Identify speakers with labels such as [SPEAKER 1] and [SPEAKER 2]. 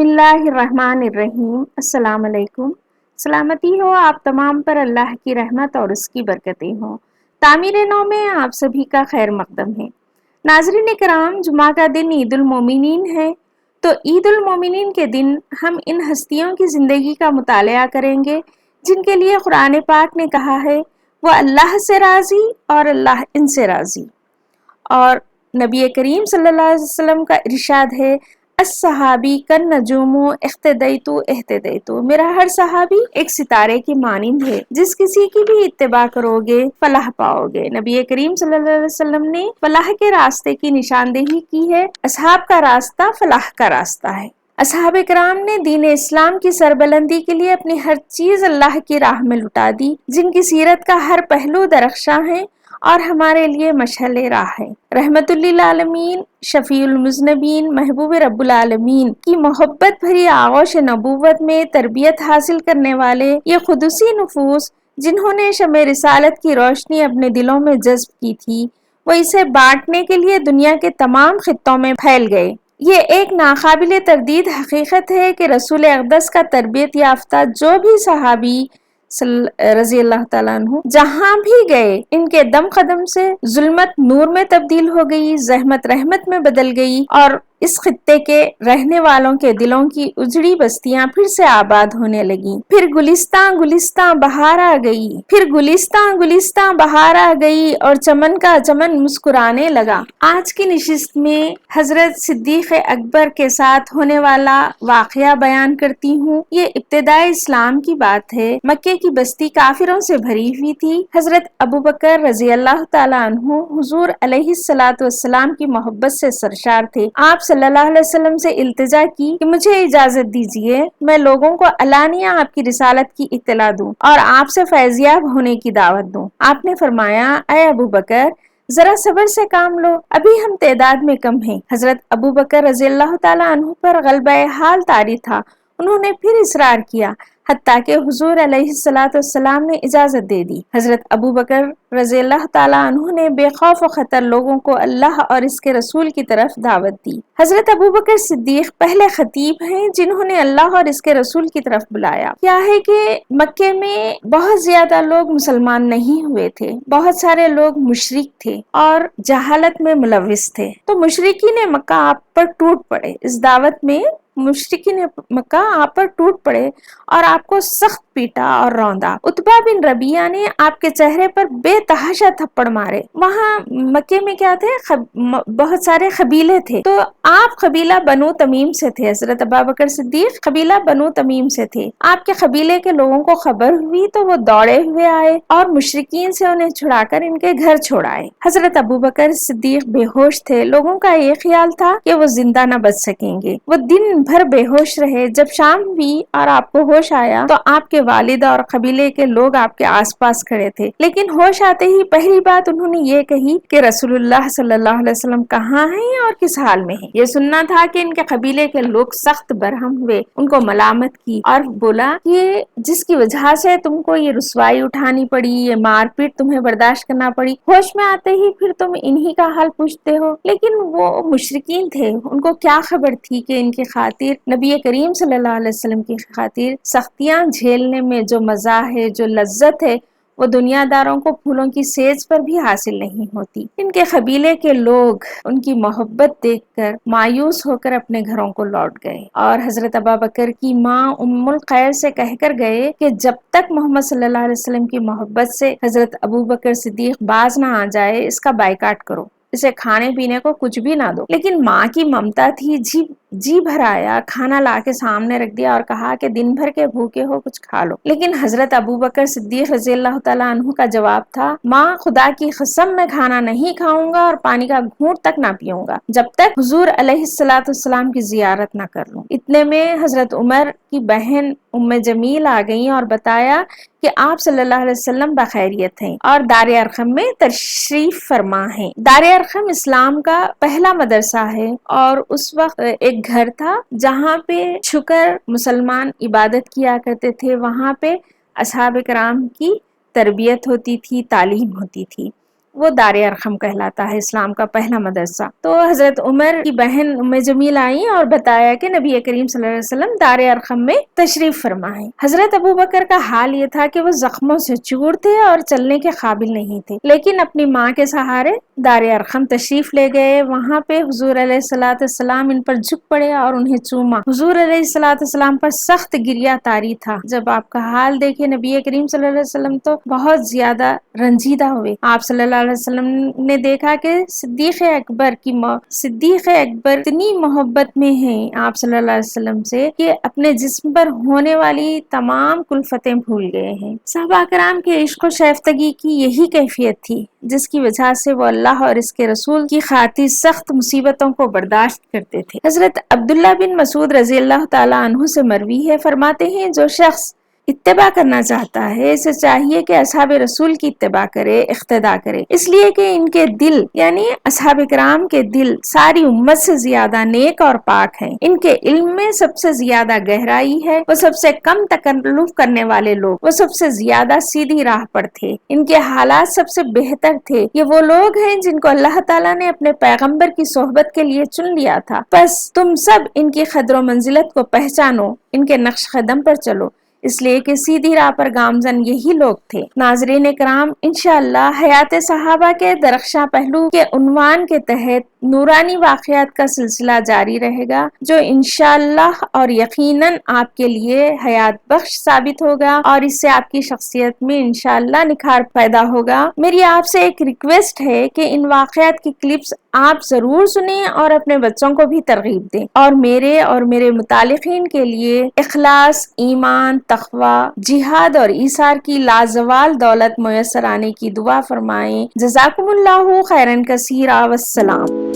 [SPEAKER 1] بسم اللہ الرحمن الرحیم۔ السلام علیکم۔ سلامتی ہو آپ تمام پر اللہ کی رحمت اور اس کی برکتیں ہوں۔ تعمیر نو میں آپ سبھی کا خیر مقدم ہے۔ ناظرین کرام، جمعہ کا دن عید المومنین ہے، تو عید المومنین کے دن ہم ان ہستیوں کی زندگی کا مطالعہ کریں گے جن کے لیے قرآن پاک نے کہا ہے وہ اللہ سے راضی اور اللہ ان سے راضی، اور نبی کریم صلی اللہ علیہ وسلم کا ارشاد ہے الصحابی کن نجوم اقتدیتو اہتدیتو، میرا ہر صحابی ایک ستارے کی مانند ہے، جس کسی کی بھی اتباع کرو گے فلاح پاؤ گے۔ نبی کریم صلی اللہ علیہ وسلم نے فلاح کے راستے کی نشاندہی کی ہے، اصحاب کا راستہ فلاح کا راستہ ہے۔ اصحاب کرام نے دین اسلام کی سربلندی کے لیے اپنی ہر چیز اللہ کی راہ میں لٹا دی، جن کی سیرت کا ہر پہلو درخشاں ہے اور ہمارے لیے مشعل راہ ہے۔ رحمت للعالمین، شفیع المذنبین، محبوب رب العالمین کی محبت بھری آغوش نبوت میں تربیت حاصل کرنے والے یہ قدسی نفوس جنہوں نے شمع رسالت کی روشنی اپنے دلوں میں جذب کی تھی، وہ اسے بانٹنے کے لیے دنیا کے تمام خطوں میں پھیل گئے۔ یہ ایک ناقابل تردید حقیقت ہے کہ رسول اقدس کا تربیت یافتہ جو بھی صحابی رضی اللہ تعالیٰ عنہ جہاں بھی گئے، ان کے دم قدم سے ظلمت نور میں تبدیل ہو گئی، زحمت رحمت میں بدل گئی، اور اس خطے کے رہنے والوں کے دلوں کی اجڑی بستیاں پھر سے آباد ہونے لگیں۔ پھر گلستان گلستان بہار آ گئی، پھر گلستان گلستان بہار آ گئی اور چمن کا چمن مسکرانے لگا۔ آج کی نشست میں حضرت صدیق اکبر کے ساتھ ہونے والا واقعہ بیان کرتی ہوں۔ یہ ابتدائے اسلام کی بات ہے۔ مکے کی بستی کافروں سے بھری ہوئی تھی۔ حضرت ابوبکر رضی اللہ تعالیٰ عنہ حضور علیہ الصلوۃ والسلام کی محبت سے سرشار تھے۔ آپ صلی اللہ علیہ وسلم سے التجا کی کہ مجھے اجازت دیجیے میں لوگوں کو علانیہ آپ کی رسالت کی اطلاع دوں اور آپ سے فیضیاب ہونے کی دعوت دوں۔ آپ نے فرمایا اے ابوبکر، ذرا صبر سے کام لو، ابھی ہم تعداد میں کم ہیں۔ حضرت ابوبکر رضی اللہ تعالیٰ عنہ پر غلبہ حال طاری تھا، انہوں نے پھر اصرار کیا، حتیٰ کہ حضور علیہ الصلوۃ والسلام نے اجازت دے دی۔ حضرت ابوبکر رضی اللہ تعالیٰ عنہ نے بے خوف و خطر لوگوں کو اللہ اور اس کے رسول کی طرف دعوت دی۔ حضرت ابوبکر صدیق پہلے خطیب ہیں جنہوں نے اللہ اور اس کے رسول کی طرف بلایا۔ کیا ہے کہ مکے میں بہت زیادہ لوگ مسلمان نہیں ہوئے تھے، بہت سارے لوگ مشرک تھے اور جہالت میں ملوث تھے، تو مشرکین مکہ آپ پر ٹوٹ پڑے۔ اس دعوت میں مشرکین مکہ آپ پر ٹوٹ پڑے اور آپ کو سخت پیٹا اور روندا۔ عتبہ بن ربیعہ نے آپ کے چہرے پر بے تحاشا تھپڑ مارے۔ وہاں مکے میں کیا تھے، بہت سارے قبیلے تھے، تو آپ قبیلہ بنو تمیم سے تھے، حضرت ابوبکر صدیق قبیلہ بنو تمیم سے تھے۔ آپ کے قبیلے کے لوگوں کو خبر ہوئی تو وہ دوڑے ہوئے آئے اور مشرکین سے انہیں چھڑا کر ان کے گھر چھوڑائے۔ حضرت ابوبکر صدیق بے ہوش تھے، لوگوں کا یہ خیال تھا کہ وہ زندہ نہ بچ سکیں گے۔ وہ دن بھر بے ہوش رہے، جب شام ہوئی اور آپ کو ہوش آیا تو آپ کے والد اور قبیلے کے لوگ آپ کے آس پاس کھڑے تھے، لیکن ہوش آتے ہی پہلی بات انہوں نے یہ کہی کہ رسول اللہ صلی اللہ علیہ وسلم کہاں ہیں اور کس حال میں ہیں۔ یہ سننا تھا کہ ان کے قبیلے کے لوگ سخت برہم ہوئے، ان کو ملامت کی اور بولا کہ جس کی وجہ سے تم کو یہ رسوائی اٹھانی پڑی، یہ مار پیٹ تمہیں برداشت کرنا پڑی، ہوش میں آتے ہی پھر تم انہی کا حال پوچھتے ہو۔ لیکن وہ مشرکین تھے، ان کو کیا خبر تھی کہ ان کی خاطر، نبی کریم صلی اللہ علیہ وسلم کی خاطر سختیاں جھیلنے میں جو مزہ ہے، جو لذت ہے، وہ دنیا داروں کو پھولوں کی سیج پر بھی حاصل نہیں ہوتی۔ ان کے قبیلے کے لوگ ان کی محبت دیکھ کر مایوس ہو کر اپنے گھروں کو لوٹ گئے اور حضرت ابوبکر کی ماں ام الخیر سے کہہ کر گئے کہ جب تک محمد صلی اللہ علیہ وسلم کی محبت سے حضرت ابوبکر صدیق باز نہ آ جائے، اس کا بائیکاٹ کرو، اسے کھانے پینے کو کچھ بھی نہ دو۔ لیکن ماں کی ممتا تھی، جی بھر آیا، کھانا لا کے سامنے رکھ دیا اور کہا کہ دن بھر کے بھوکے ہو، کچھ کھا لو۔ لیکن حضرت ابوبکر صدیق رضی اللہ تعالیٰ عنہ کا جواب تھا، ماں خدا کی قسم میں کھانا نہیں کھاؤں گا اور پانی کا گھونٹ تک نہ پیوں گا جب تک حضور علیہ الصلوۃ والسلام کی زیارت نہ کر لوں۔ اتنے میں حضرت عمر کی بہن ام جمیل آ گئیں اور بتایا کہ آپ صلی اللہ علیہ وسلم بخیریت ہیں اور دار ارقم میں تشریف فرما ہیں۔ دار ارقم اسلام کا پہلا مدرسہ ہے اور اس وقت ایک گھر تھا جہاں پہ چھکر مسلمان عبادت کیا کرتے تھے، وہاں پہ اصحاب کرام کی تربیت ہوتی تھی، تعلیم ہوتی تھی۔ وہ دار ارقم کہلاتا ہے، اسلام کا پہلا مدرسہ۔ تو حضرت عمر کی بہن ام جمیل آئی اور بتایا کہ نبی کریم صلی اللہ علیہ وسلم دار ارقم میں تشریف فرما ہے۔ حضرت ابو بکر کا حال یہ تھا کہ وہ زخموں سے چور تھے اور چلنے کے قابل نہیں تھے، لیکن اپنی ماں کے سہارے دار ارقم تشریف لے گئے۔ وہاں پہ حضور علیہ الصلوۃ والسلام ان پر جھک پڑے اور انہیں چوما۔ حضور علیہ الصلوۃ والسلام پر سخت گریہ طاری تھا۔ جب آپ کا حال دیکھے نبی کریم صلی اللہ علیہ وسلم تو بہت زیادہ رنجیدہ ہوئے۔ آپ صلی اللہ علیہ وسلم نے دیکھا کہ صدیق اکبر اتنی محبت میں ہیں آپ صلی اللہ علیہ وسلم سے کہ اپنے جسم پر ہونے والی تمام کلفتیں بھول گئے ہیں۔ صحابہ کرام کے عشق و شائفتگی کی یہی کیفیت تھی جس کی وجہ سے وہ اللہ اور اس کے رسول کی خاطر سخت مصیبتوں کو برداشت کرتے تھے۔ حضرت عبداللہ بن مسعود رضی اللہ تعالیٰ عنہ سے مروی ہے، فرماتے ہیں جو شخص اتباع کرنا چاہتا ہے اسے چاہیے کہ اصحاب رسول کی اتباع کرے، اقتداء کرے، اس لیے کہ ان کے دل یعنی اصحاب کرام کے دل ساری امت سے زیادہ نیک اور پاک ہیں۔ ان کے علم میں سب سے زیادہ گہرائی ہے، وہ سب سے کم تکلف کرنے والے لوگ، وہ سب سے زیادہ سیدھی راہ پر تھے، ان کے حالات سب سے بہتر تھے۔ یہ وہ لوگ ہیں جن کو اللہ تعالیٰ نے اپنے پیغمبر کی صحبت کے لیے چن لیا تھا، بس تم سب ان کی قدر و منزلت کو پہچانو، ان کے نقش قدم پر چلو، اس لیے کہ سیدھی راہ پر گامزن یہی لوگ تھے۔ ناظرین کرام، انشاءاللہ حیات صحابہ کے درخشاں پہلو کے عنوان کے تحت نورانی واقعات کا سلسلہ جاری رہے گا، جو انشاءاللہ اور یقیناً آپ کے لیے حیات بخش ثابت ہوگا اور اس سے آپ کی شخصیت میں انشاءاللہ نکھار پیدا ہوگا۔ میری آپ سے ایک ریکویسٹ ہے کہ ان واقعات کی کلپس آپ ضرور سنیں اور اپنے بچوں کو بھی ترغیب دیں، اور میرے متعلقین کے لیے اخلاص، ایمان، تقوی، جہاد اور ایثار کی لازوال دولت میسر آنے کی دعا فرمائیں۔ جزاکم اللہ خیرا کثیرا، والسلام۔